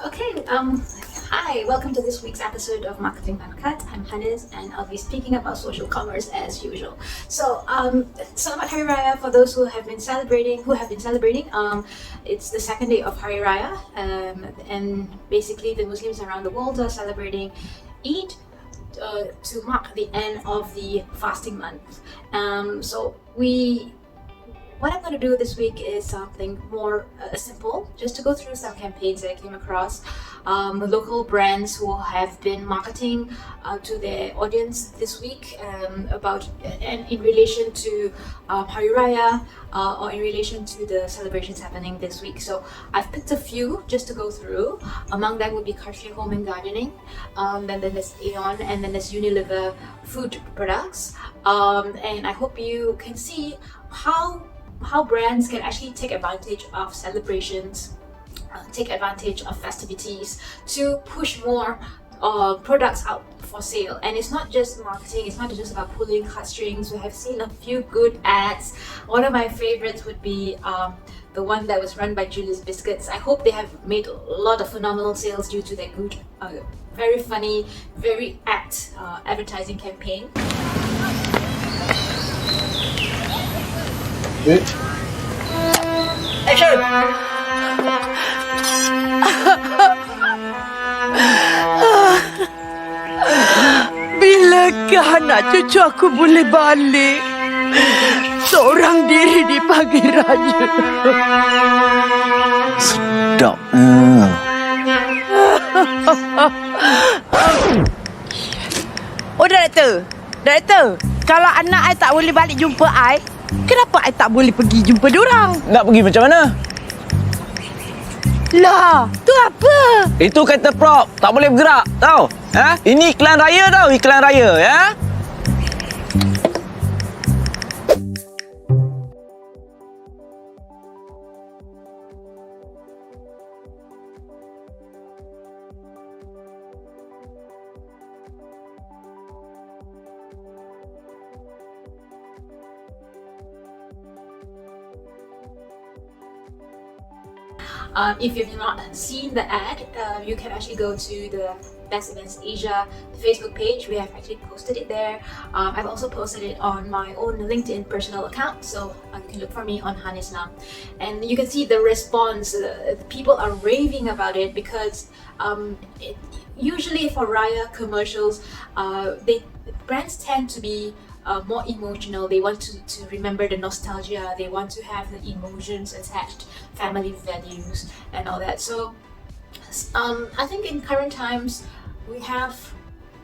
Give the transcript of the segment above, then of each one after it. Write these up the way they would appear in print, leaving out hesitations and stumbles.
Hi, welcome to this week's episode of Marketing Uncut. I'm Hanniz and I'll be speaking about social commerce as usual. Selamat Hari Raya for those who have been celebrating. It's the second day of Hari Raya, and basically the Muslims around the world are celebrating Eid to mark the end of the fasting month. What I'm going to do this week is something more simple, just to go through some campaigns that I came across, local brands who have been marketing to their audience this week and in relation to Hari Raya or in relation to the celebrations happening this week. So I've picked a few just to go through. Among them would be Karcher Home and Gardening, then there's Aeon, and then there's Unilever food products. And I hope you can see how brands can actually take advantage of celebrations, take advantage of festivities to push more products out for sale. And it's not just marketing, it's not just about pulling heartstrings. We have seen a few good ads. One of my favorites would be the one that was run by Julie's Biscuits. I hope they have made a lot of phenomenal sales due to their good, very funny, very apt advertising campaign. Good. Action! Bilakah anak cucu aku boleh balik? Seorang diri di pagi raya. Sedap. Oh, Director, kalau anak I tak boleh balik jumpa I, kenapa I tak boleh pergi jumpa diorang? Nak pergi macam mana? Lah, tu apa? Itu kereta prop. Tak boleh bergerak. Tahu? Ha? Ini iklan raya tau. Iklan raya. Ya? If you've not seen the ad, you can actually go to the Best Events Asia Facebook page. We have actually posted it there. I've also posted it on my own LinkedIn personal account, so you can look for me on Hanniz Lam. And you can see the response. People are raving about it because usually for Raya commercials, brands tend to be more emotional. They want to remember the nostalgia. They want to have the emotions attached, family values, and all that. So I think in current times we have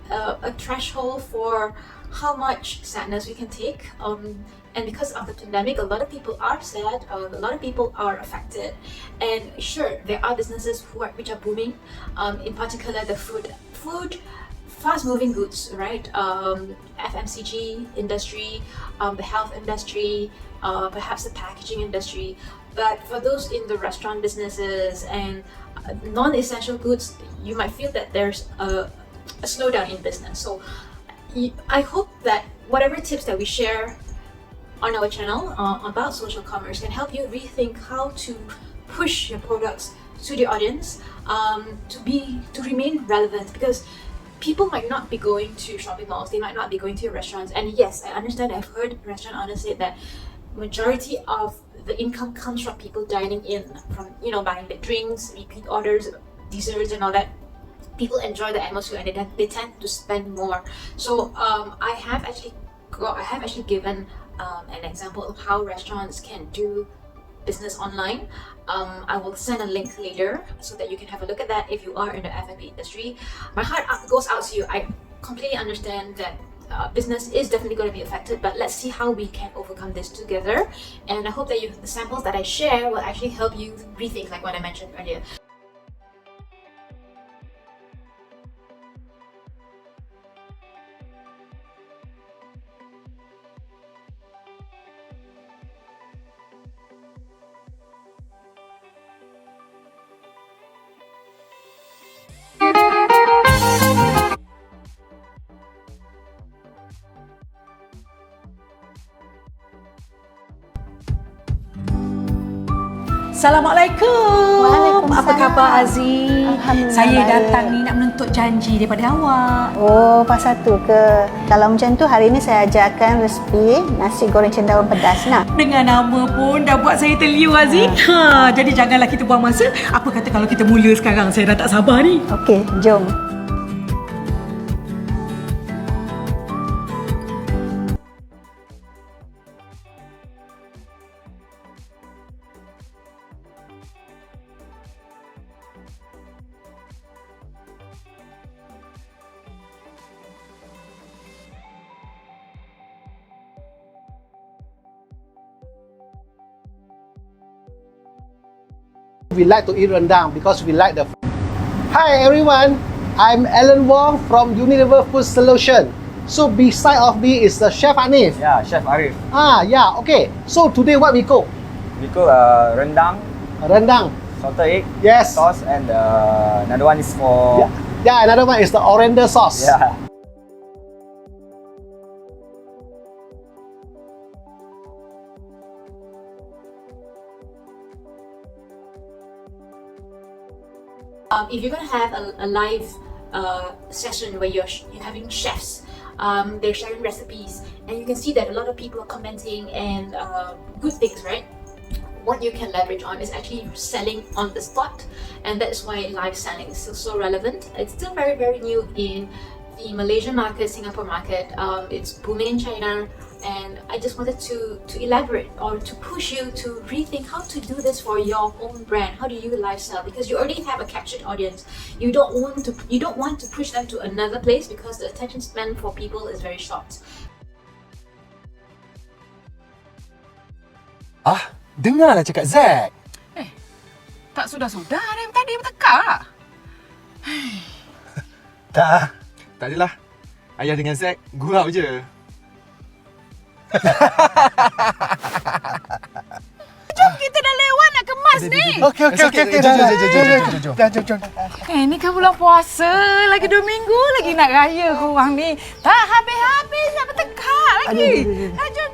a threshold for how much sadness we can take. And because of the pandemic, a lot of people are sad. A lot of people are affected. And sure, there are businesses which are booming. In particular, the food. Fast-moving goods, right? FMCG industry, the health industry, perhaps the packaging industry. But for those in the restaurant businesses and non-essential goods, you might feel that there's a slowdown in business. So I hope that whatever tips that we share on our channel about social commerce can help you rethink how to push your products to the audience, to remain relevant, because people might not be going to shopping malls, they might not be going to restaurants. And yes, I understand, I've heard restaurant owners say that majority of the income comes from people dining in, from buying the drinks, repeat orders, desserts and all that. People enjoy the atmosphere and they tend to spend more. So I have actually given an example of how restaurants can do business online. I will send a link later so that you can have a look at that if you are in the F&B industry. My heart goes out to you. I completely understand that business is definitely going to be affected, but let's see how we can overcome this together. And I hope that the samples that I share will actually help you rethink, like what I mentioned earlier. Assalamualaikum. apa khabar Aziz? Alhamdulillah, Saya baik. datang ni nak menuntut janji daripada awak. Oh, pasal tu ke? Kalau macam tu, hari ni saya ajarkan resipi nasi goreng cendawan pedas nak. Dengan nama pun dah buat saya terliur Aziz. Jadi janganlah kita buang masa. Apa kata kalau kita mula sekarang? Saya dah tak sabar ni. Okey, jom. We like to eat rendang because we like the. Hi everyone, I'm Alan Wong from Unilever Food Solutions. So beside of me is the chef Hanniz. Ya, Chef Arif. Yeah, okay. So today what we cook? We cook rendang, Rendang. salted egg, Yes. sauce, and another one is for Yeah, another one is the oriental sauce. yeah. If you're gonna have a live session where you're having chefs, they're sharing recipes, and you can see that a lot of people are commenting and good things, right? What you can leverage on is actually selling on the spot, and that's why live selling is still so relevant. It's still very, very new in the Malaysian market, Singapore market. It's booming in China, and I just wanted to elaborate or to push you to rethink how to do this for your own brand. How do you live sell? Because you already have a captured audience. You don't want to push them to another place because the attention span for people is very short. Dengarlah cakap Zack. Tak sudah-sudah dari tadi bertekak. Tak adalah. Ayah dengan Zack gurau je. Jom, kita dah lewat nak kemas ni. Okey. Jom. Ni kan bulan puasa. Lagi 2 minggu lagi nak raya korang ni. Tak habis-habis nak bertekak lagi. Jom.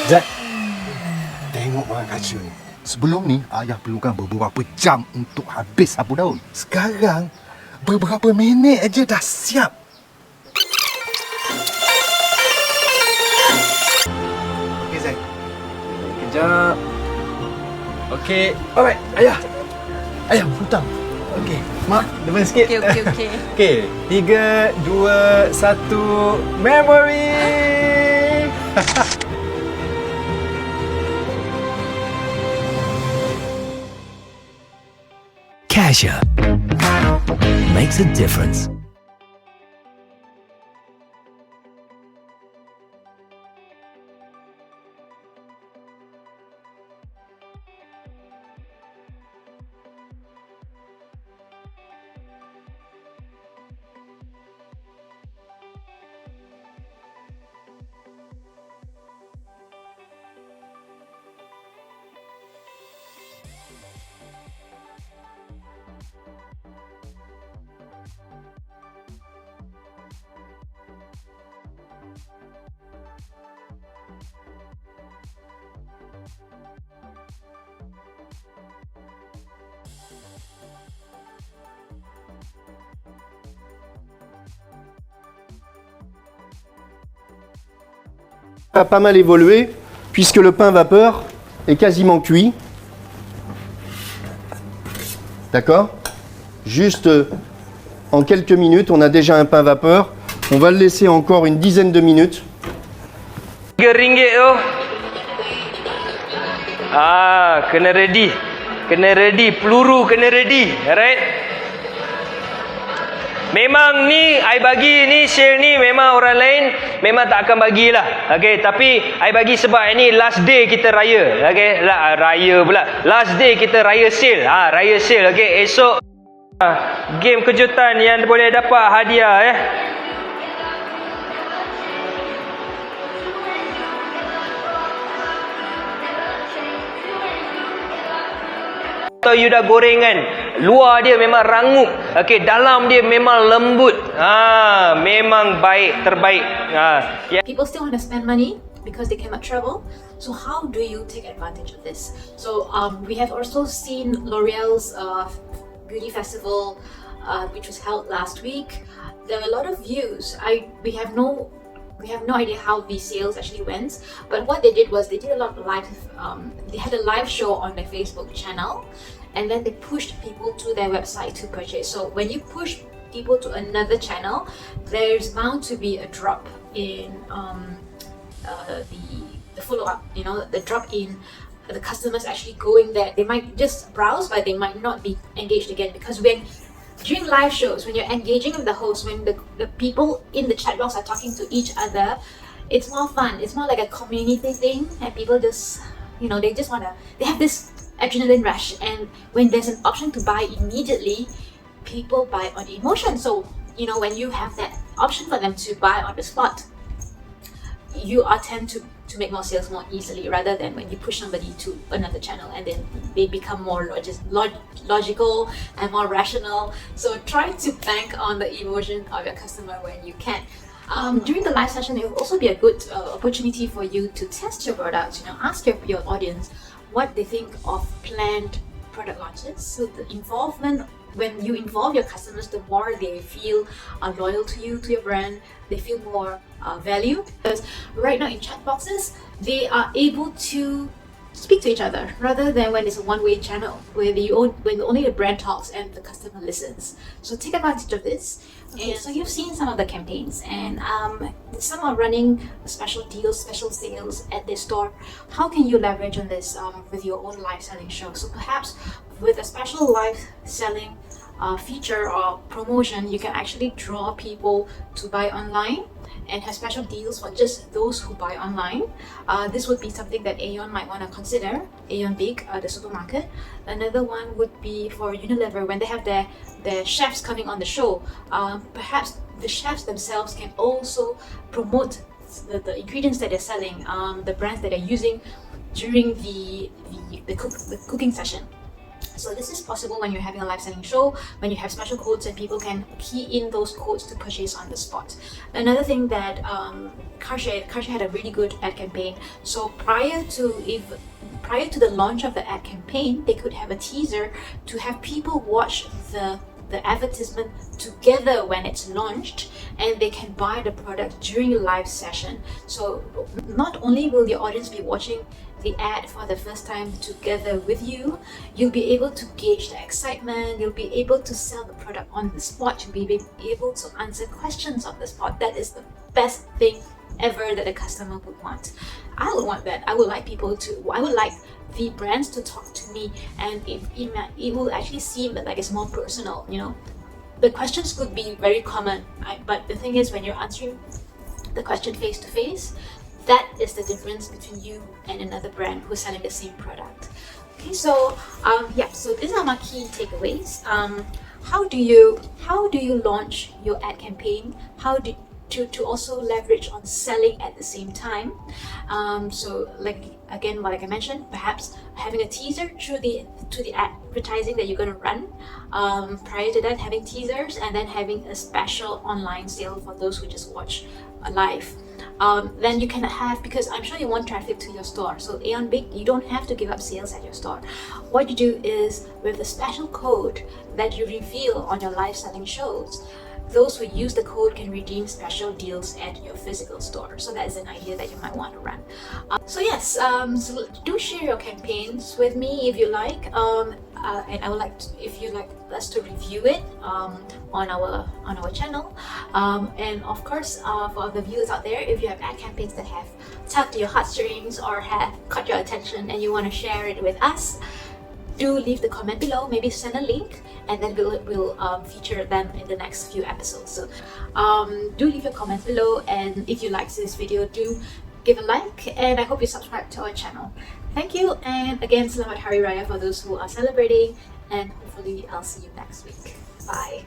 Zack, tengok barang Karcher ni. Sebelum ni, ayah perlukan beberapa jam untuk habis sapu daun. Sekarang, beberapa minit aja dah siap. Okey, Zack. Kejap. Okey. Alright, ayah. Ayah, hutang. Okey. Mak, depan sikit. Okey. Okey. 3, 2, 1. Memory! Karcher makes a difference. A pas mal évolué puisque le pain vapeur est quasiment cuit. D'accord? Juste en quelques minutes, on a déjà un pain vapeur. On va le laisser encore une dizaine de minutes. RM3 tu. Kena ready. Peluru kena ready. Alright. Memang ni I bagi ni sale ni memang orang lain memang tak akan bagilah. Okey, tapi I bagi sebab ini last day kita raya. Okey, raya pula. Last day kita raya sale. Raya sale. Okey, esok game kejutan yang boleh dapat hadiah Atau you dah goreng kan, luar dia memang rangup, okey, dalam dia memang lembut. Memang baik, terbaik. People still want to spend money because they cannot travel. So how do you take advantage of this? So we have also seen L'Oreal's beauty festival, which was held last week. There were a lot of views. We have no idea how the sales actually went, but what they did was they did a lot of live. They had a live show on their Facebook channel, and then they pushed people to their website to purchase. So when you push people to another channel, there's bound to be a drop in the follow-up. You know, the drop in the customers actually going there. They might just browse, but they might not be engaged again, because during live shows, when you're engaging with the host, when the people in the chat box are talking to each other, it's more fun. It's more like a community thing, and people just, you know, they have this adrenaline rush, and when there's an option to buy immediately, people buy on emotion. So, you know, when you have that option for them to buy on the spot, you tend to make more sales more easily, rather than when you push somebody to another channel and then they become more logical and more rational. So try to bank on the emotion of your customer when you can. During the live session, it will also be a good opportunity for you to test your products. You know, ask your audience what they think of planned product launches. So the involvement, when you involve your customers, the more they feel loyal to you, to your brand, they feel more value. Because right now in chat boxes, they are able to speak to each other, rather than when it's a one-way channel where when only the brand talks and the customer listens. So take advantage of this. Okay, so you've seen some of the campaigns, and some are running special deals, special sales at their store. How can you leverage on this with your own live selling show? So perhaps with a special live selling feature or promotion, you can actually draw people to buy online and have special deals for just those who buy online. This would be something that Aeon might want to consider. Aeon Big, the supermarket. Another one would be for Unilever, when they have their chefs coming on the show. Perhaps the chefs themselves can also promote the ingredients that they're selling, the brands that they're using during the cooking session. So this is possible when you're having a live selling show, when you have special codes and people can key in those codes to purchase on the spot. Another thing that Karcher had a really good ad campaign. So prior to the launch of the ad campaign, they could have a teaser to have people watch the advertisement together when it's launched, and they can buy the product during a live session. So not only will your audience be watching the ad for the first time together with you, you'll be able to gauge the excitement, you'll be able to sell the product on the spot, you'll be able to answer questions on the spot. That is the best thing ever that a customer would want. I would want that. I would like the brands to talk to me, and it will actually seem like it's more personal. You know, the questions could be very common, but the thing is, when you're answering the question face to face, that is the difference between you and another brand who's selling the same product. Okay, so so these are my key takeaways. How do you launch your ad campaign? To also leverage on selling at the same time. So like I mentioned, perhaps having a teaser to the advertising that you're going to run. Prior to that, having teasers, and then having a special online sale for those who just watch live. Then you can have, because I'm sure you want traffic to your store, so Aeon Big, you don't have to give up sales at your store. What you do is, with the special code that you reveal on your live selling shows, those who use the code can redeem special deals at your physical store. So that is an idea that you might want to run. So so do share your campaigns with me if you like, and I would like if you'd like us to review it on our channel. And of course, for the viewers out there, if you have ad campaigns that have tugged your heartstrings or have caught your attention and you want to share it with us, do leave the comment below, maybe send a link, and then we'll feature them in the next few episodes. So do leave your comments below, and if you liked this video, do give a like, and I hope you subscribe to our channel. Thank you, and again, Selamat Hari Raya for those who are celebrating, and hopefully I'll see you next week. Bye.